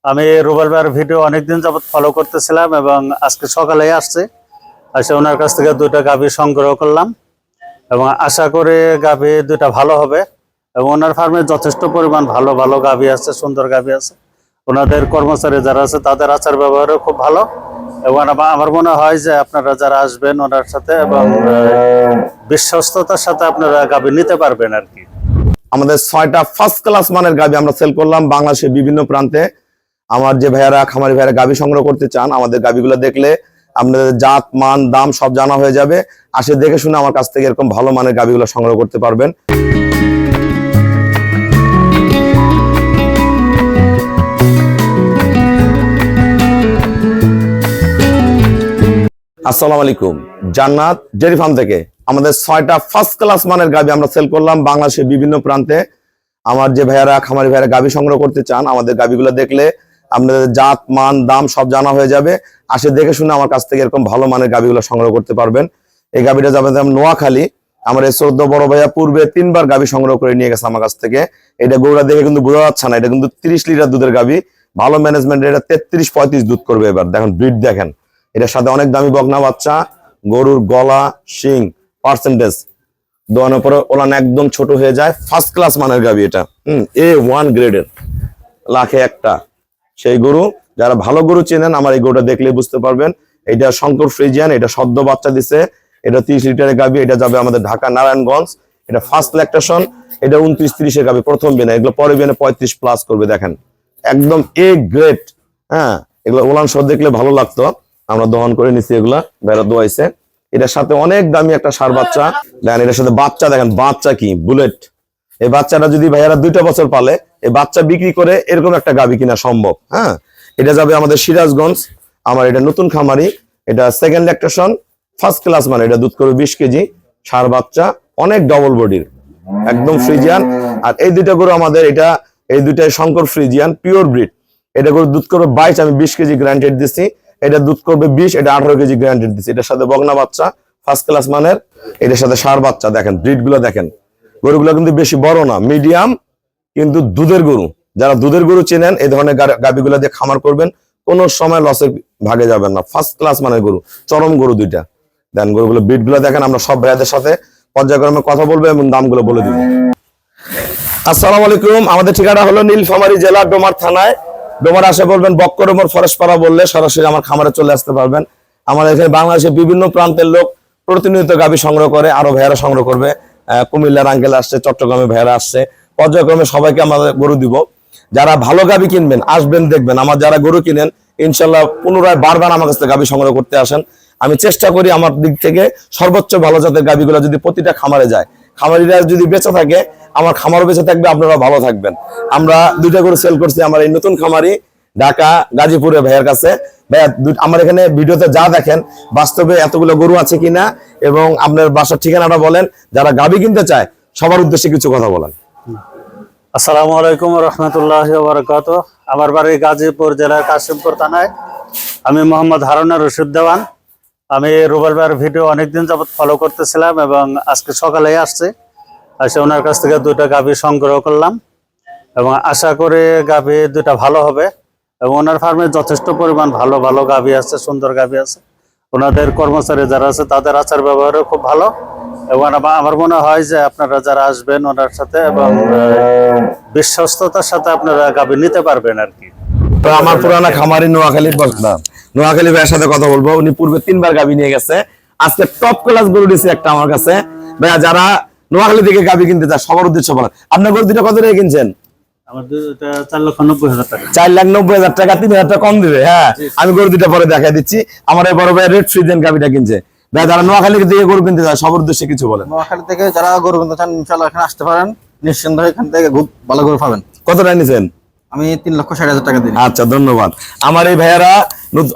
আমি রুবেল ভাইয়ের ভিডিও অনেকদিন যাবত ফলো করতেছিলাম এবং আজকে সকালে আসছে এসে ওনার কাছ থেকে দুইটা গাভী সংগ্রহ করলাম এবং আশা করি গাভী দুইটা ভালো হবে এবং ওনার ফার্মে যথেষ্ট পরিমাণ ভালো ভালো গাভী আছে, সুন্দর গাভী আছে। ওনাদের কর্মচারী যারা আছে তাদের আচার ব্যবহারও খুব ভালো এবং আমার মনে হয় যে আপনারা যারা আসবেন ওনার সাথে এবং বিশ্বস্ততার সাথে আপনারা গাভী নিতে পারবেন আর কি। আমাদের 6টা ফার্স্ট ক্লাস মানের গাভী আমরা সেল করলাম বাংলাদেশের বিভিন্ন প্রান্তে। আমার যে ভাইয়ারা খামারি ভাইয়ারা গাভী সংগ্রহ করতে চান, আমাদের গাভীগুলো দেখলে আপনাদের জাত মান দাম সব জানা হয়ে যাবে। আসে দেখে শুনে আমার কাছ থেকে এরকম ভালো মানের গাভীগুলো সংগ্রহ করতে পারবেন। আসসালামু আলাইকুম, জান্নাত ডেয়ারি ফার্ম থেকে আমাদের 6টা ফার্স্ট ক্লাস মানের গাভী আমরা সেল করলাম বাংলাদেশের বিভিন্ন প্রান্তে। আমার যে ভাইয়ারা খামারি ভাইয়ারা গাভী সংগ্রহ করতে চান, আমাদের গাভীগুলো দেখলে আপনাদের জাত মান দাম সব জানা হয়ে যাবে। আসে দেখে শুনে আমার কাছ থেকে এরকম ভালো মানের গাভীগুলো সংগ্রহ করতে পারবেন। এই গাভীটা যাবে নোয়াখালী। আমার এই 14 বড় ভাইয়া পূর্বে 3বার গাভী সংগ্রহ করে নিয়ে গেছে আমার কাছ থেকে। এটা গরুটা দেখে কিন্তু বোঝা যাচ্ছে না, এটা কিন্তু 30 লিটার দুধের গাভী, ভালো ম্যানেজমেন্ট। এটা 33-35 দুধ করবে। এবার দেখেন ব্রিড দেখেন, এটার সাথে অনেক দামি বকনা বাচ্চা, গরুর গলা শিং পার্সেন্টেজ দোয়ানোর পরে ওলান একদম ছোট হয়ে যায়। ফার্স্ট ক্লাস মানের গাভী এটা, A1 গ্রেডের, লাখে একটা সেই গরু। যারা ভালো গরু চেনেন আমার এই গরুটা দেখলে বুঝতে পারবেন। এটা শঙ্কর ফ্রিজিয়ান, এটা সদ্য বাচ্চা দিছে। এটা 30 লিটারের গাভী, এটা যাবে আমাদের ঢাকা নারায়ণগঞ্জ। এটা ফার্স্ট ল্যাকটেশন, এটা 29-30-এর গাভী, প্রথম বিনা। এগুলো পরে বিনা 35 প্লাস করবে। দেখেন একদম A গ্রেড। হ্যাঁ, এগুলো ওলান সহ দেখলে ভালো লাগতো। আমরা দহন করে নিছি, এগুলা বেড়া দোয়াইছে। এটার সাথে অনেক দামি একটা ষাঁড় বাচ্চা দেখেন। এটার সাথে বাচ্চা দেখেন, বাচ্চা কি বুলেট। এই বাচ্চাটা যদি ভাইয়ারা 2টা বছর পালে, এই বাচ্চা বিক্রি করে এরকম একটা গাভী কিনা সম্ভব। হ্যাঁ, এটা যাবে আমাদের সিরাজগঞ্জ। আমার এটা নতুন খামারি, এটা সেকেন্ড ল্যাকটেশন, ফার্স্ট ক্লাস মানে। এটা দুধ করবে 20 কেজি, ষাঁড় বাচ্চা, অনেক ডবল বডির, একদম ফ্রিজিয়ান। আর এই দুইটা গরু আমাদের, এটা এই দুইটাই শঙ্কর ফ্রিজিয়ান পিওর ব্রিড। এটা গরু দুধ করবে 22, আমি 20 কেজি গ্যারান্টেড দিচ্ছি। এটা দুধ করবে 20, এটা 18 কেজি গ্যারান্টেড দিচ্ছি। এটার সাথে বগনা বাচ্চা ফার্স্ট ক্লাস মানের, এটার সাথে ষাঁড় বাচ্চা। দেখেন ব্রিড গুলো দেখেন, গরুগুলো কিন্তু বেশি বড় না, মিডিয়াম, কিন্তু দুধের গরু। যারা দুধের গরু চেনেন এই ধরনের গাভীগুলো দিয়ে খামার করবেন, কোনো সময় লসের ভাগে যাবেন না। ফার্স্ট ক্লাস মানের গরু, চরম গরু দুইটা। দেন গরুগুলো ব্রিড গুলো দেখেন। আমরা সব ভাইয়াদের সাথে পর্যায়ক্রমে কথা বলবো এবং দামগুলো বলে দিব। আসসালামু আলাইকুম, আমাদের ঠিকানা হলো নীলফামারী জেলা ডোমার থানায়। ডোমার আসে বলবেন বক্করমোর ফরেস্টপাড়া বললে সরাসরি আমার খামারে চলে আসতে পারবেন। আমাদের এখানে বাংলাদেশের বিভিন্ন প্রান্তের লোক প্রতিনিয়ত গাভী সংগ্রহ করে, আরো ভাইয়ারা সংগ্রহ করবে। কুমিল্লার আঙ্কেল আসছে, চট্টগ্রামে ভাইয়ারা আসছে। পর্যায়ক্রমে সবাইকে আমাদের গরু দিব। যারা ভালো গাভী কিনবেন আসবেন, দেখবেন আমার যারা গরু কিনেন ইনশাল্লাহ পুনরায় বারবার আমার কাছে গাভী সংগ্রহ করতে আসেন। আমি চেষ্টা করি আমার দিক থেকে সর্বোচ্চ ভালো জাতের গাভীগুলো যদি প্রতিটা খামারে যায়, খামারিরা যদি বেঁচে থাকে, আমার খামারও বেঁচে থাকবে, আপনারা ভালো থাকবেন। আমরা 2টা গরু সেল করছি আমার এই নতুন খামারি ঢাকা গাজীপুরে ভাইয়ের কাছে। ভাইয়া আমার এখানে ভিডিওতে যা দেখেন বাস্তবে এতগুলো গরু আছে কিনা এবং আপনার বাসার ঠিকানাটা বলেন, যারা গাভী কিনতে চায় সবার উদ্দেশ্যে কিছু কথা বলেন। আসসালামু আলাইকুম রহমতুল্লাহি ওয়া বারাকাতুহু। আমার বাড়ি গাজীপুর জেলার কাশিমপুর থানায়। আমি মোহাম্মদ হারুন রশিদ দেওয়ান। আমি রুবেল ভাইয়ের ভিডিও অনেকদিন যাবত ফলো করতেছিলাম এবং আজকে সকালে আসছে এসে ওনার কাছ থেকে দুইটা গাভী সংগ্রহ করলাম এবং আশা করি গাভী দুইটা ভালো হবে এবং ওনার ফার্মে যথেষ্ট পরিমাণ ভালো ভালো গাভী আছে, সুন্দর গাভী আছে। ওনাদের কর্মচারী যারা আছে তাদের আচার ব্যবহারও খুব ভালো এবং আমার মনে হয় যে আপনারা যারা আসবেন ওনার সাথে এবং বিশ্বস্ততার সাথে আপনারা গাভী নিতে পারবেন আর কি। তো আমার পুরানা খামারি নোয়াখালীর বসলাম, নোয়াখালী ভাইয়ের সাথে কথা বলবো। উনি পূর্বে 3বার গাভী নিয়ে গেছে, আজকে টপ ক্লাস গরু দিচ্ছে একটা আমার কাছে। ভাইয়া যারা নোয়াখালী থেকে গাভী কিনতে চায় সবার উদ্দেশ্য বলেন। আপনার গরু দুটো কত টাকা কিনছেন? আমার দুটো 4,90,000 টাকা। 4,90,000 টাকা, 3,000 টাকা কম দিবে। হ্যাঁ, আমি গরু দুটো পরে দেখাই দিচ্ছি। আমার এই বড় ভাই রেড ফ্রিজেন গাভীটা কিনছে। ভাই যারা নোয়াখালী থেকে গরু কিনতে চায় সবার উদ্দেশ্যে কিছু বলেন। নোয়াখালী থেকে যারা গরু কিনতে চান ইনশাআল্লাহ এখানে আসতে পারেন, নিঃসন্দেহে এখান থেকে খুব ভালো গরু পাবেন। কত টাকা নিছেন? আমি 3,60,000 টাকা দিই। আচ্ছা, ধন্যবাদ। আমার এই ভাইয়ারা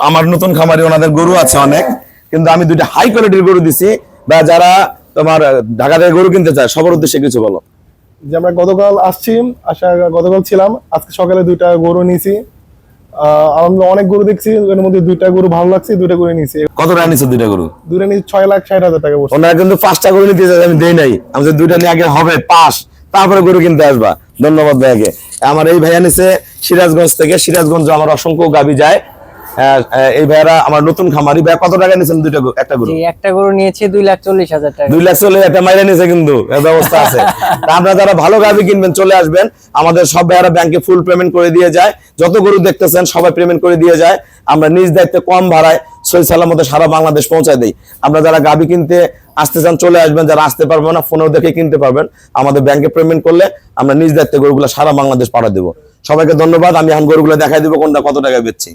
আমার নতুন খামারি, ওনাদের গরু আছে অনেক, কিন্তু আমি 2টা হাই কোয়ালিটির গরু দিছি। বা যারা তোমার ঢাকা থেকে গরু কিনতে চায় সবার উদ্দেশ্যে কিছু বলো। যে আমরা গতকাল আসছি, গতকাল ছিলাম, আজকে সকালে 2টা গরু নিয়েছি। আমরা অনেক গরু দেখছি, এর মধ্যে 2টা গরু ভালো লাগছে, 2টা গরু নিয়েছি। কত টাকা নিছো 2টা গরু? 2টা নিয়েছি 6,60,000 টাকা বসে। ওনারা কিন্তু 5টা গরু নিতে চাই, আমি দেই নাই। আমি 2টা নিয়ে আগে হবে পাস, তারপরে গরু কিনতে আসবা। ধন্যবাদ ভাইয়াকে। আমার এই ভাইয়া নিছে সিরাজগঞ্জ থেকে। সিরাজগঞ্জ আমার অসংখ্য গাবি যায়। এই ভাইয়ারা আমার নতুন খামারি। ভাইয়া কত টাকা নিয়েছেন একটা গরু? জি, একটা গরু নিয়েছি 2,40,000 টাকা। 2,40,000 একটা মাইরে নিয়েছে, কিন্তু এর ব্যবস্থা আছে। তা আপনারা যারা ভালো গাবি কিনবেন চলে আসবেন। আমাদের সব ভাইয়ারা ব্যাংকে ফুল পেমেন্ট করে দিয়ে যায়। যত গরু দেখতেছেন সবাই পেমেন্ট করে দিয়ে যায়। আমরা নিজ দায়িত্বে কম ভাড়ায় সহি সালামতে সারা বাংলাদেশ পৌঁছায় দেই। আমরা যারা গাবি কিনতে আসতে চান চলে আসবেন, যারা আসতে পারবেন না ফোনেও দেখে কিনতে পারবেন। আমাদের ব্যাংকে পেমেন্ট করলে আমরা নিজ দায়িত্বে গরুগুলো সারা বাংলাদেশ পাঠা দেবো। সবাইকে ধন্যবাদ। আমি এখন গরুগুলো দেখাই দিব কোনটা কত টাকায় বেচছি।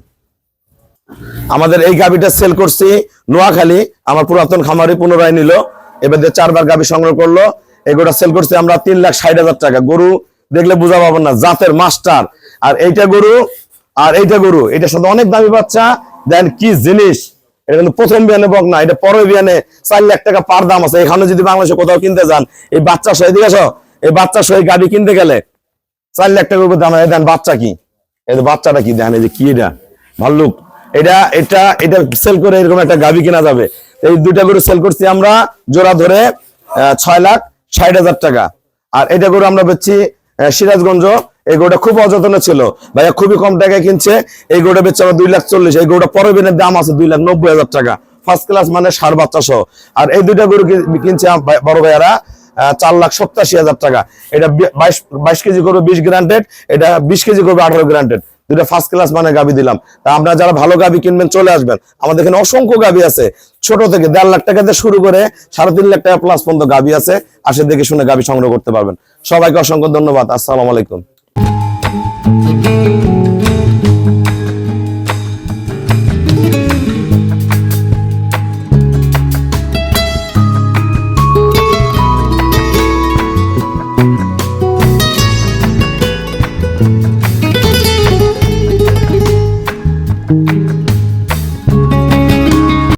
আমাদের এই গাবিটা সেল করছি নোয়াখালী। আমার পুরাতন খামারি পুনরায় নিল, এবার 4বার গাবি সংগ্রহ করলো। এগুলো সেল করছি আমরা 3,60,000 টাকা। গরু দেখলে বুঝা পাবেন না, জাতের মাস্টার। আর এইটা গরু আর এইটা গরু, এটার সাথে অনেক দামি বাচ্চা। দেন কি জিনিস, এটা কিন্তু প্রথম বিয়ানে বক না, এটা পরের বিয়ানে 4 লাখ টাকা পার দাম আছে। এখানে যদি বাংলাদেশে কোথাও কিনতে যান, এই বাচ্চা সহ এদিকে আসো, এই বাচ্চা সহ গাবি কিনতে গেলে 4 লাখ টাকার উপর দাম। দেন বাচ্চা কি, এই বাচ্চাটা কি দেখেন, এই যে কি এটা ভাল্লুক। এটা এটা এটা সেল করে এরকম একটা গাবি কেনা যাবে। এই দুইটা গরু সেল করছি আমরা জোড়া ধরে 6,60,000 টাকা। আর এটা গরু আমরা বেচছি সিরাজগঞ্জ। এই গরুটা খুব অযত্ন ছিল, ভাইয়া খুবই কম টাকায় কিনছে। এই গরুটা বেচছে আমরা 2,40,000। এই গরুটা পরের দিনের দাম আছে 2,90,000 টাকা, ফার্স্ট ক্লাস মানে ষাঁড় বাচ্চা সহ। আর এই দুইটা গরু কিনছে বড় ভাইয়ারা 4,87,000 টাকা। এটা 22 কেজি করবে 20 গ্রান্টেড, এটা 20 কেজি করবে 18 গ্রান্টেড। দুটা ফার্স্ট ক্লাস মানে গাবি দিলাম। তা আপনারা যারা ভালো গাবি কিনবেন চলে আসবেন। আমাদের এখানে অসংখ্য গাবি আছে, ছোট থেকে 1.5 লাখ টাকা দিয়ে শুরু করে 3.5 লাখ টাকা প্লাস পর্যন্ত গাবি আছে। আসে দেখে শুনে গাবি সংগ্রহ করতে পারবেন। সবাইকে অসংখ্য ধন্যবাদ। আসসালামু আলাইকুম।